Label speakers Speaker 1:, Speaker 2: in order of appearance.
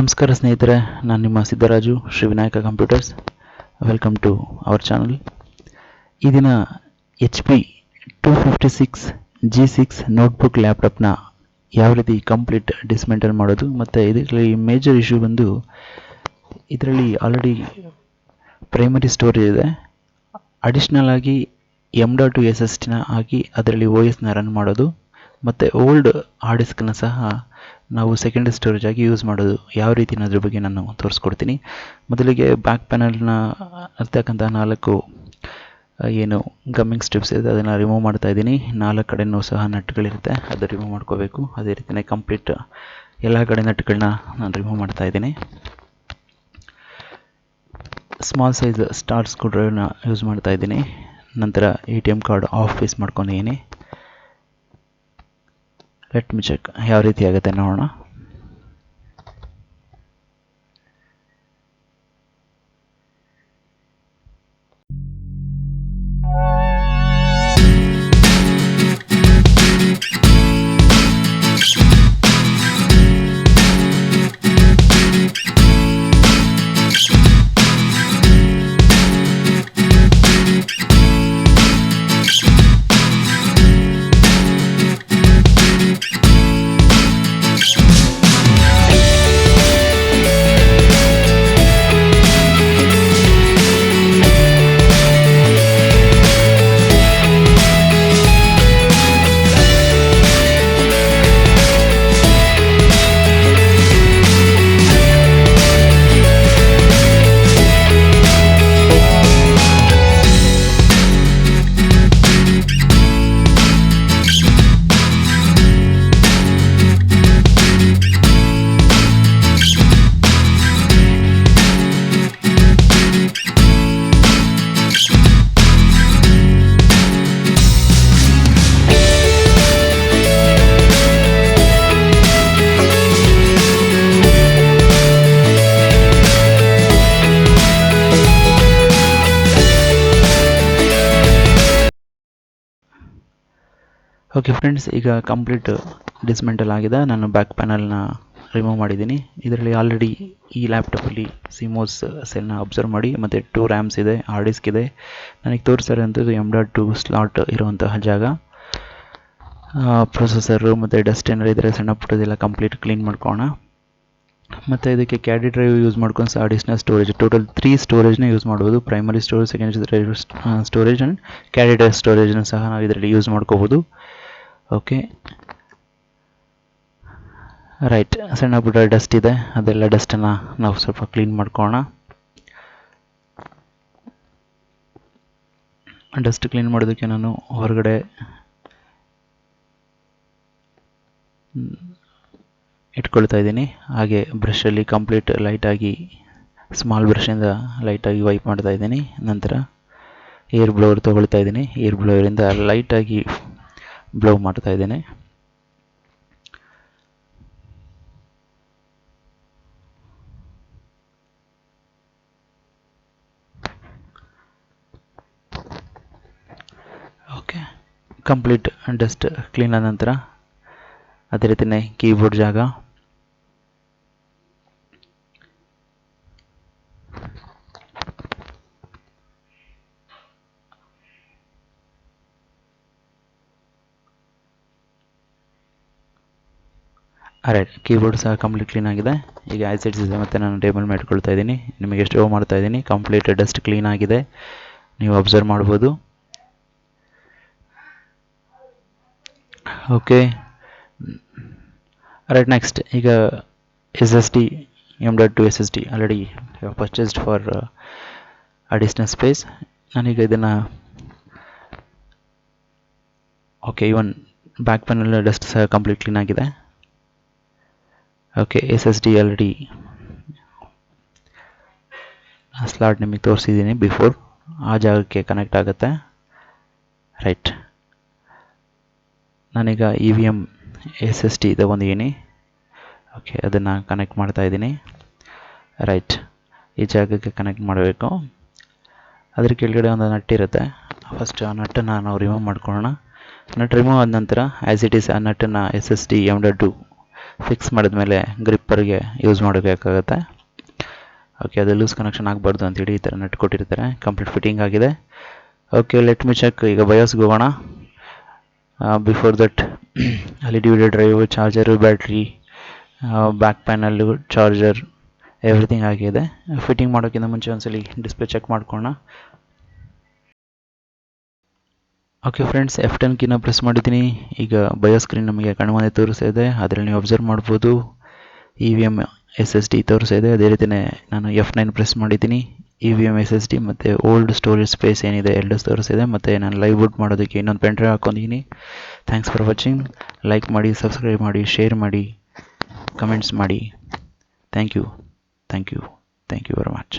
Speaker 1: ನಮಸ್ಕಾರ ಸ್ನೇಹಿತರೆ, ನಾನು ನಿಮ್ಮ Siddaraju Shri Vinayaka computers. Welcome to our channel. ಈ ದಿನ HP 256G6 ನೋಟ್ಬುಕ್ ಲ್ಯಾಪ್ಟಾಪ್ನ ಯಾವ ರೀತಿ ಕಂಪ್ಲೀಟ್ ಡಿಸ್ಮೆಂಟಲ್ ಮಾಡೋದು, ಮತ್ತು ಇದರಲ್ಲಿ ಮೇಜರ್ ಇಶ್ಯೂ ಬಂದು ಇದರಲ್ಲಿ ಆಲ್ರೆಡಿ ಪ್ರೈಮರಿ ಸ್ಟೋರೇಜ್ ಇದೆ. ಅಡಿಷ್ನಲ್ ಆಗಿ M.2 SSDನ ಹಾಕಿ ಅದರಲ್ಲಿ OSನ ರನ್ ಮಾಡೋದು, ಮತ್ತು ಓಲ್ಡ್ ಹಾರ್ಡ್ ಡಿಸ್ಕನ್ನು ಸಹ ನಾವು ಸೆಕೆಂಡರಿ ಸ್ಟೋರೇಜ್ ಆಗಿ ಯೂಸ್ ಮಾಡೋದು ಯಾವ ರೀತಿ ಅನ್ನೋದ್ರ ಬಗ್ಗೆ ನಾನು ತೋರಿಸ್ಕೊಡ್ತೀನಿ. ಮೊದಲಿಗೆ ಬ್ಯಾಕ್ ಪ್ಯಾನಲ್ನ ಇರ್ತಕ್ಕಂಥ 4 ಏನು ಗಮ್ಮಿಂಗ್ ಸ್ಟ್ರಿಪ್ಸ್ ಇದೆ ಅದನ್ನು ರಿಮೂವ್ ಮಾಡ್ತಾ ಇದ್ದೀನಿ. 4 ಕಡೆಯೂ ಸಹ ನಟ್ಗಳಿರುತ್ತೆ, ಅದು ರಿಮೂವ್ ಮಾಡ್ಕೋಬೇಕು. ಅದೇ ರೀತಿಯೇ ಕಂಪ್ಲೀಟ್ ಎಲ್ಲ ಕಡೆ ನಟ್ಗಳನ್ನ ನಾನು ರಿಮೂವ್ ಮಾಡ್ತಾ ಇದ್ದೀನಿ. ಸ್ಮಾಲ್ ಸೈಜ್ ಸ್ಟಾರ್ ಸ್ಕ್ರೂ ಡ್ರೈವ್ನ ಯೂಸ್ ಮಾಡ್ತಾ ಇದ್ದೀನಿ. ನಂತರ ATM ಕಾರ್ಡ್ ಆಫ್ ಪೀಸ್ ಮಾಡ್ಕೊಂಡಿದ್ದೀನಿ. ಲೆಟ್ ಮಿ ಚೆಕ್ ಯಾವ ರೀತಿ ಆಗುತ್ತೆ ನೋಡೋಣ. ಓಕೆ ಫ್ರೆಂಡ್ಸ್, ಈಗ ಕಂಪ್ಲೀಟ್ ಡಿಸ್ಮೆಂಟಲ್ ಆಗಿದೆ. ನಾನು ಬ್ಯಾಕ್ ಪ್ಯಾನಲ್ನ ರಿಮೂವ್ ಮಾಡಿದ್ದೀನಿ. ಇದರಲ್ಲಿ ಆಲ್ರೆಡಿ ಈ ಲ್ಯಾಪ್ಟಾಪಲ್ಲಿ ಸಿಮೋಸ್ ಸೆಲ್ನ ಅಬ್ಸರ್ವ್ ಮಾಡಿ, ಮತ್ತು 2 ರ್ಯಾಮ್ಸ್ ಇದೆ, ಹಾರ್ಡ್ ಡಿಸ್ಕ್ ಇದೆ. ನನಗೆ ತೋರಿಸ್ತಾರೆ ಅಂಥದ್ದು M.2 ಸ್ಲಾಟ್ ಇರುವಂತಹ ಜಾಗ. ಪ್ರೊಸೆಸರು ಮತ್ತು ಡಸ್ಟ್ ಏನಾರು ಇದ್ದರೆ ಸಣ್ಣ ಪುಟ್ಟದೆಲ್ಲ ಕಂಪ್ಲೀಟ್ ಕ್ಲೀನ್ ಮಾಡ್ಕೊಳ್ಳೋಣ. ಮತ್ತು ಇದಕ್ಕೆ ಕ್ಯಾಡಿ ಡ್ರೈವ್ ಯೂಸ್ ಮಾಡ್ಕೊಂಡು ಸಹ ಅಡಿಷ್ನಲ್ ಸ್ಟೋರೇಜ್, ಟೋಟಲ್ 3 ಸ್ಟೋರೇಜ್ನ ಯೂಸ್ ಮಾಡ್ಬೋದು. Primary storage, secondary storage and caddy drive ಸ್ಟೋರೇಜ್ನ ಸಹ ನಾವು ಇದರಲ್ಲಿ ಯೂಸ್ ಮಾಡ್ಕೋಬೋದು. ಓಕೆ ರೈಟ್, ಸಣ್ಣ ಪುಟ್ಟ ಡಸ್ಟ್ ಇದೆ, ಅದೆಲ್ಲ ಡಸ್ಟನ್ನು ನಾವು ಸ್ವಲ್ಪ ಕ್ಲೀನ್ ಮಾಡ್ಕೊಳ್ಳೋಣ. ಡಸ್ಟ್ ಕ್ಲೀನ್ ಮಾಡೋದಕ್ಕೆ ನಾನು ಹೊರಗಡೆ ಇಟ್ಕೊಳ್ತಾ ಇದ್ದೀನಿ. ಹಾಗೆ ಬ್ರಷಲ್ಲಿ ಕಂಪ್ಲೀಟ್ ಲೈಟಾಗಿ ಸ್ಮಾಲ್ ಬ್ರಷಿಂದ ಲೈಟಾಗಿ ವೈಪ್ ಮಾಡ್ತಾ ಇದ್ದೀನಿ. ನಂತರ ಏರ್ ಬ್ಲೋವರ್ ತೊಗೊಳ್ತಾ ಇದ್ದೀನಿ. ಏರ್ ಬ್ಲೋವರಿಂದ ಲೈಟಾಗಿ ಬ್ಲೋ ಮಾಡ್ತಾ ಇದ್ದೇನೆ. ಓಕೆ, ಕಂಪ್ಲೀಟ್ ಡಸ್ಟ್ ಕ್ಲೀನ್ ಆದ ನಂತರ ಅದೇ ರೀತಿಯೇ ಕೀಬೋರ್ಡ್ ಜಾಗ, ರೈಟ್, ಕೀಬೋರ್ಡ್ ಸಹ ಕಂಪ್ಲೀಟ್ ಕ್ಲೀನ್ ಆಗಿದೆ. ಈಗ ಆ್ಯಸಿಡ್ಸ್ ಇದೆ, ಮತ್ತು ನಾನು ಟೇಬಲ್ ಮೇಲೆ ಇಟ್ಕೊಳ್ತಾ ಇದ್ದೀನಿ. ನಿಮಗೆ ಶೋ ಮಾಡ್ತಾ ಇದ್ದೀನಿ. ಕಂಪ್ಲೀಟ್ ಡಸ್ಟ್ ಕ್ಲೀನ್ ಆಗಿದೆ, ನೀವು ಅಬ್ಸರ್ವ್ ಮಾಡ್ಬೋದು. ಓಕೆ ರೈಟ್, ನೆಕ್ಸ್ಟ್ ಈಗ SSD M.2 SSD already purchased for additional space. ನಾನೀಗ ಇದನ್ನು okay, even back panel dust ಸಹ ಕಂಪ್ಲೀಟ್ ಕ್ಲೀನ್ ಆಗಿದೆ. ಓಕೆ, SSD ಆಲ್ರೆಡಿ ಸ್ಲಾಟ್ ನಿಮಗೆ ತೋರಿಸಿದ್ದೀನಿ ಬಿಫೋರ್, ಆ ಜಾಗಕ್ಕೆ ಕನೆಕ್ಟ್ ಆಗುತ್ತೆ. ರೈಟ್, ನಾನೀಗ EVM SSD ತಗೊಂಡಿದ್ದೀನಿ. ಓಕೆ, ಅದನ್ನು ಕನೆಕ್ಟ್ ಮಾಡ್ತಾ ಇದ್ದೀನಿ. ರೈಟ್, ಈ ಜಾಗಕ್ಕೆ ಕನೆಕ್ಟ್ ಮಾಡಬೇಕು. ಅದ್ರ ಕೆಳಗಡೆ ಒಂದು ನಟ್ ಇರುತ್ತೆ. ಫಸ್ಟ್ ಆ ನಟ್ಟನ್ನು ನಾವು ರಿಮೂವ್ ಮಾಡ್ಕೊಳ್ಳೋಣ. ನಟ್ ರಿಮೂವ್ ಆದ ನಂತರ ಆ್ಯಸ್ ಇಟ್ ಈಸ್ ಆ ನಟ್ಟನ್ನು SSD M.2 ಫಿಕ್ಸ್ ಮಾಡಿದ್ಮೇಲೆ ಗ್ರಿಪ್ಪರ್ಗೆ ಯೂಸ್ ಮಾಡಬೇಕಾಗತ್ತೆ. ಓಕೆ, ಅದು ಲೂಸ್ ಕನೆಕ್ಷನ್ ಆಗಬಾರ್ದು ಅಂತೇಳಿ ಈ ಥರ ನಟ್ ಕೊಟ್ಟಿರ್ತಾರೆ. ಕಂಪ್ಲೀಟ್ ಫಿಟ್ಟಿಂಗ್ ಆಗಿದೆ. Okay, let me check. ಈಗ ಬಯೋಸ್ಗೆ ಹೋಗೋಣ. ಬಿಫೋರ್ ದಟ್ ಅಲ್ಲಿ D drive, charger, battery, back panel, charger, everything ಆಗಿದೆ. ಫಿಟ್ಟಿಂಗ್ ಮಾಡೋಕ್ಕಿಂತ ಮುಂಚೆ ಒಂದ್ಸಲಿ ಡಿಸ್ಪ್ಲೇ ಚೆಕ್ ಮಾಡ್ಕೊಳ್ಳೋಣ. ಓಕೆ ಫ್ರೆಂಡ್ಸ್, F10 ಕೀನ ಪ್ರೆಸ್ ಮಾಡಿದ್ದೀನಿ. ಈಗ ಬಯೋ ಸ್ಕ್ರೀನ್ ನಮಗೆ ಕಣ್ಮುಂದೆ ತೋರಿಸ್ತಾ ಇದೆ. ಅದರಲ್ಲಿ ನೀವು ಅಬ್ಸರ್ವ್ ಮಾಡ್ಬೋದು EVM SSD ತೋರಿಸ್ತಾ ಇದೆ. ಅದೇ ರೀತಿಯೇ ನಾನು F9 ಪ್ರೆಸ್ ಮಾಡಿದ್ದೀನಿ. EVM SSD ಮತ್ತು ಓಲ್ಡ್ ಸ್ಟೋರೇಜ್ ಸ್ಪೇಸ್ ಏನಿದೆ ಎರಡು ತೋರಿಸ್ತಿದೆ. ಮತ್ತು ನಾನು ಲೈವ್ ಬೂಟ್ ಮಾಡೋದಕ್ಕೆ ಇನ್ನೊಂದು ಪೆನ್ ಡ್ರೈವ್ ಹಾಕ್ಕೊಂಡಿದ್ದೀನಿ. Thanks for watching. ಲೈಕ್ ಮಾಡಿ, ಸಬ್ಸ್ಕ್ರೈಬ್ ಮಾಡಿ, ಶೇರ್ ಮಾಡಿ, ಕಮೆಂಟ್ಸ್ ಮಾಡಿ. Thank you very much.